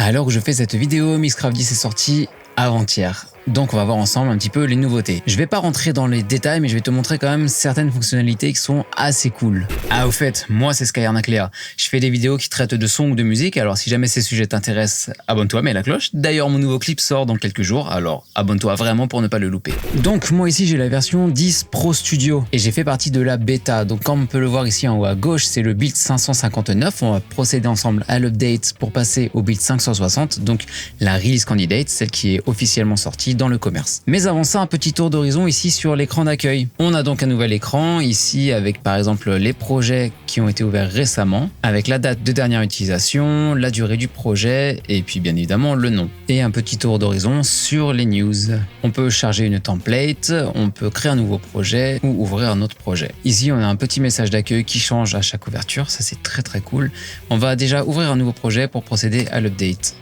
À l'heure où je fais cette vidéo, Mixcraft 10 est sorti avant-hier. Donc on va voir ensemble un petit peu les nouveautés. Je vais pas rentrer dans les détails, mais je vais te montrer quand même certaines fonctionnalités qui sont assez cool. Ah au fait, moi c'est Skyarnaclea. Je fais des vidéos qui traitent de son ou de musique, alors si jamais ces sujets t'intéressent, abonne-toi, mets la cloche. D'ailleurs mon nouveau clip sort dans quelques jours, alors abonne-toi vraiment pour ne pas le louper. Donc moi ici j'ai la version 10 Pro Studio et j'ai fait partie de la bêta. Donc comme on peut le voir ici en haut à gauche, c'est le build 559. On va procéder ensemble à l'update pour passer au build 560, donc la release candidate, celle qui est officiellement sortie dans le commerce. Mais avant ça, un petit tour d'horizon ici sur l'écran d'accueil. On a donc un nouvel écran ici avec par exemple les projets qui ont été ouverts récemment, avec la date de dernière utilisation, la durée du projet et puis bien évidemment le nom. Et un petit tour d'horizon sur les news. On peut charger une template, on peut créer un nouveau projet ou ouvrir un autre projet. Ici, on a un petit message d'accueil qui change à chaque ouverture, ça c'est très cool. On va déjà ouvrir un nouveau projet pour procéder à l'update.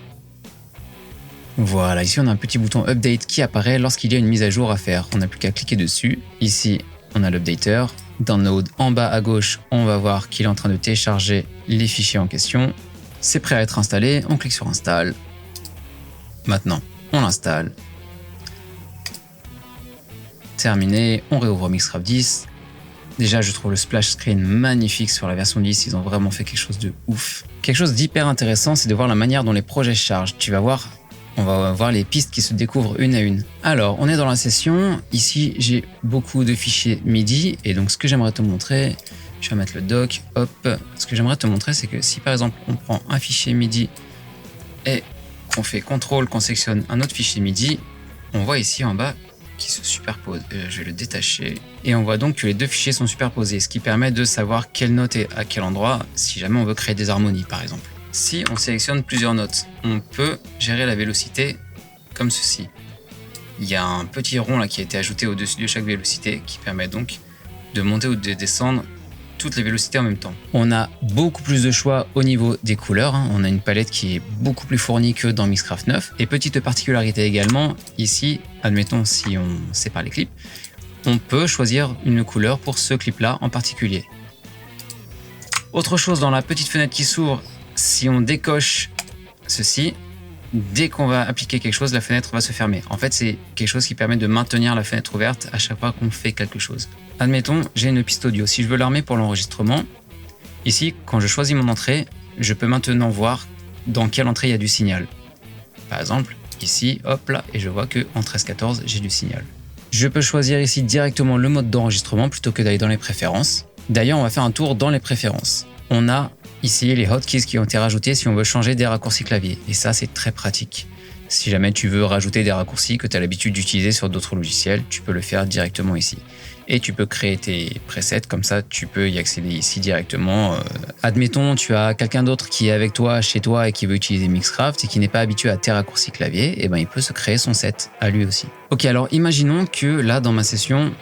Voilà, ici on a un petit bouton Update qui apparaît lorsqu'il y a une mise à jour à faire. On n'a plus qu'à cliquer dessus. Ici, on a l'updater. Download en bas à gauche, on va voir qu'il est en train de télécharger les fichiers en question. C'est prêt à être installé, on clique sur Install. Maintenant, on l'installe. Terminé, on réouvre Mixcraft 10. Déjà, je trouve le splash screen magnifique sur la version 10, ils ont vraiment fait quelque chose de ouf. Quelque chose d'hyper intéressant, c'est de voir la manière dont les projets chargent. Tu vas voir. On va voir les pistes qui se découvrent une à une. Alors, on est dans la session. Ici, j'ai beaucoup de fichiers MIDI. Et donc, ce que j'aimerais te montrer, je vais mettre le doc. Hop. Ce que j'aimerais te montrer, c'est que si par exemple, on prend un fichier MIDI et qu'on fait CTRL, qu'on sélectionne un autre fichier MIDI, on voit ici en bas qui se superpose. Je vais le détacher. Et on voit donc que les deux fichiers sont superposés, ce qui permet de savoir quelle note est à quel endroit si jamais on veut créer des harmonies, par exemple. Si on sélectionne plusieurs notes, on peut gérer la vélocité comme ceci. Il y a un petit rond là qui a été ajouté au-dessus de chaque vélocité qui permet donc de monter ou de descendre toutes les vélocités en même temps. On a beaucoup plus de choix au niveau des couleurs. On a une palette qui est beaucoup plus fournie que dans Mixcraft 9. Et petite particularité également, ici, admettons si on sépare les clips, on peut choisir une couleur pour ce clip-là en particulier. Autre chose dans la petite fenêtre qui s'ouvre, si on décoche ceci, dès qu'on va appliquer quelque chose, la fenêtre va se fermer. En fait, c'est quelque chose qui permet de maintenir la fenêtre ouverte à chaque fois qu'on fait quelque chose. Admettons, j'ai une piste audio. Si je veux l'armer pour l'enregistrement, ici, quand je choisis mon entrée, je peux maintenant voir dans quelle entrée il y a du signal. Par exemple, ici, hop là, et je vois que en 13-14, j'ai du signal. Je peux choisir ici directement le mode d'enregistrement plutôt que d'aller dans les préférences. D'ailleurs, on va faire un tour dans les préférences. On a ici les hotkeys qui ont été rajoutés si on veut changer des raccourcis clavier. Et ça, c'est très pratique. Si jamais tu veux rajouter des raccourcis que tu as l'habitude d'utiliser sur d'autres logiciels, tu peux le faire directement ici. Et tu peux créer tes presets, comme ça tu peux y accéder ici directement. Admettons, tu as quelqu'un d'autre qui est avec toi, chez toi, et qui veut utiliser Mixcraft et qui n'est pas habitué à tes raccourcis clavier, et ben il peut se créer son set à lui aussi. Ok, alors imaginons que là, dans ma session,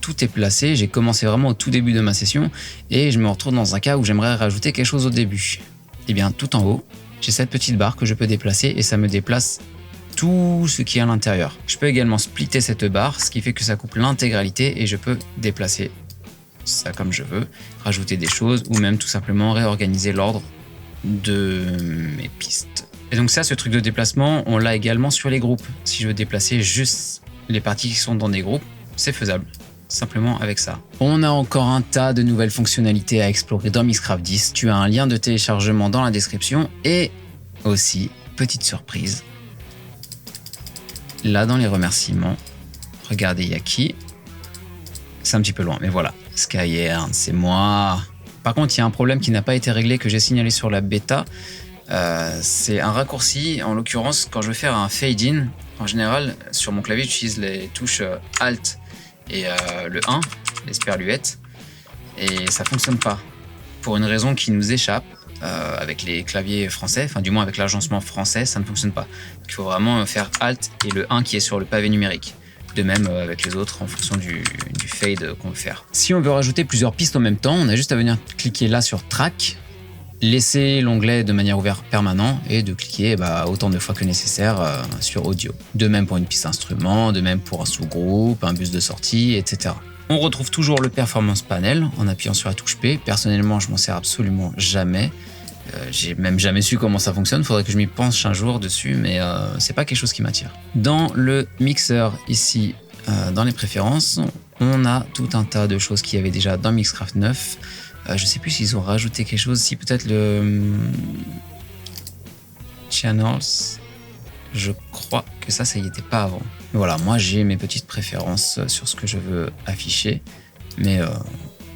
tout est placé, j'ai commencé vraiment au tout début de ma session et je me retrouve dans un cas où j'aimerais rajouter quelque chose au début. Et bien tout en haut, j'ai cette petite barre que je peux déplacer et ça me déplace tout ce qui est à l'intérieur. Je peux également splitter cette barre, ce qui fait que ça coupe l'intégralité et je peux déplacer ça comme je veux, rajouter des choses ou même tout simplement réorganiser l'ordre de mes pistes. Et donc ça, ce truc de déplacement, on l'a également sur les groupes. Si je veux déplacer juste les parties qui sont dans des groupes, c'est faisable. Simplement avec ça. On a encore un tas de nouvelles fonctionnalités à explorer dans Mixcraft 10. Tu as un lien de téléchargement dans la description et aussi, petite surprise, là dans les remerciements, regardez, il y a qui? C'est un petit peu loin, mais voilà. Skyarn, c'est moi. Par contre, il y a un problème qui n'a pas été réglé que j'ai signalé sur la bêta. C'est un raccourci. En l'occurrence, quand je veux faire un fade-in, en général, sur mon clavier, j'utilise les touches Alt et le 1, l'esperluette, et ça fonctionne pas pour une raison qui nous échappe avec les claviers français, enfin du moins avec l'agencement français, ça ne fonctionne pas. Donc, il faut vraiment faire Alt et le 1 qui est sur le pavé numérique. De même avec les autres en fonction du fade qu'on veut faire. Si on veut rajouter plusieurs pistes en même temps, on a juste à venir cliquer là sur Track, laisser l'onglet de manière ouverte permanent et de cliquer autant de fois que nécessaire sur Audio. De même pour une piste instrument, de même pour un sous-groupe, un bus de sortie, etc. On retrouve toujours le Performance Panel en appuyant sur la touche P. Personnellement, je m'en sers absolument jamais. J'ai même jamais su comment ça fonctionne. Faudrait que je m'y penche un jour dessus, mais c'est pas quelque chose qui m'attire. Dans le mixeur ici, dans les préférences, on a tout un tas de choses qu'il y avait déjà dans Mixcraft 9. Je sais plus s'ils ont rajouté quelque chose. Si peut-être le channels. Je crois que ça y était pas avant. Voilà, moi j'ai mes petites préférences sur ce que je veux afficher, mais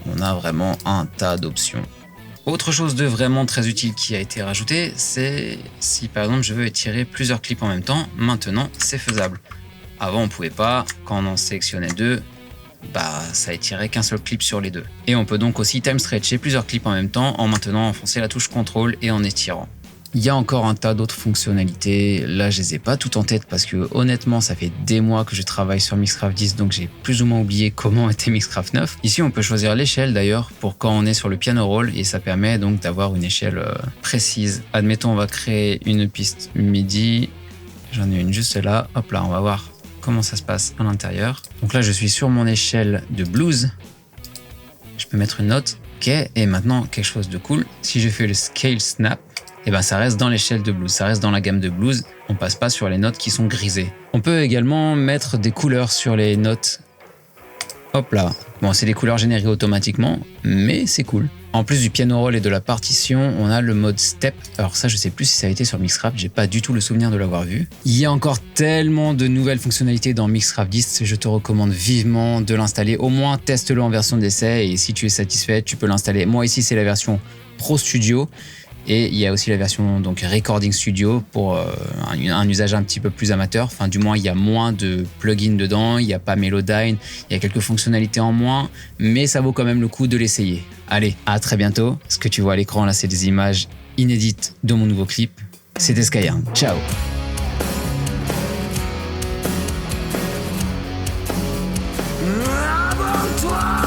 on a vraiment un tas d'options. Autre chose de vraiment très utile qui a été rajouté, c'est si par exemple je veux étirer plusieurs clips en même temps, maintenant c'est faisable. Avant on pouvait pas, quand on en sélectionnait 2, ça étirait qu'un seul clip sur les 2. Et on peut donc aussi time stretcher plusieurs clips en même temps en maintenant enfoncer la touche CTRL et en étirant. Il y a encore un tas d'autres fonctionnalités. Là, je les ai pas toutes en tête parce que honnêtement, ça fait des mois que je travaille sur Mixcraft 10, donc j'ai plus ou moins oublié comment était Mixcraft 9. Ici, on peut choisir l'échelle d'ailleurs pour quand on est sur le piano roll et ça permet donc d'avoir une échelle précise. Admettons, on va créer une piste MIDI. J'en ai une juste là. Hop là, on va voir comment ça se passe à l'intérieur. Donc là, je suis sur mon échelle de blues. Je peux mettre une note. Ok, et maintenant, quelque chose de cool. Si je fais le scale snap, ça reste dans l'échelle de blues, ça reste dans la gamme de blues, on passe pas sur les notes qui sont grisées. On peut également mettre des couleurs sur les notes. Hop là. Bon, c'est des couleurs générées automatiquement, mais c'est cool. En plus du piano roll et de la partition, on a le mode step. Alors ça, je sais plus si ça a été sur Mixcraft, j'ai pas du tout le souvenir de l'avoir vu. Il y a encore tellement de nouvelles fonctionnalités dans Mixcraft 10, je te recommande vivement de l'installer. Au moins, teste-le en version d'essai et si tu es satisfait, tu peux l'installer. Moi ici, c'est la version Pro Studio. Et il y a aussi la version donc Recording Studio pour un usage un petit peu plus amateur. Enfin, du moins, il y a moins de plugins dedans, il n'y a pas Melodyne, il y a quelques fonctionnalités en moins, mais ça vaut quand même le coup de l'essayer. Allez, à très bientôt. Ce que tu vois à l'écran là, c'est des images inédites de mon nouveau clip. C'était Skyarn. Ciao. Avant toi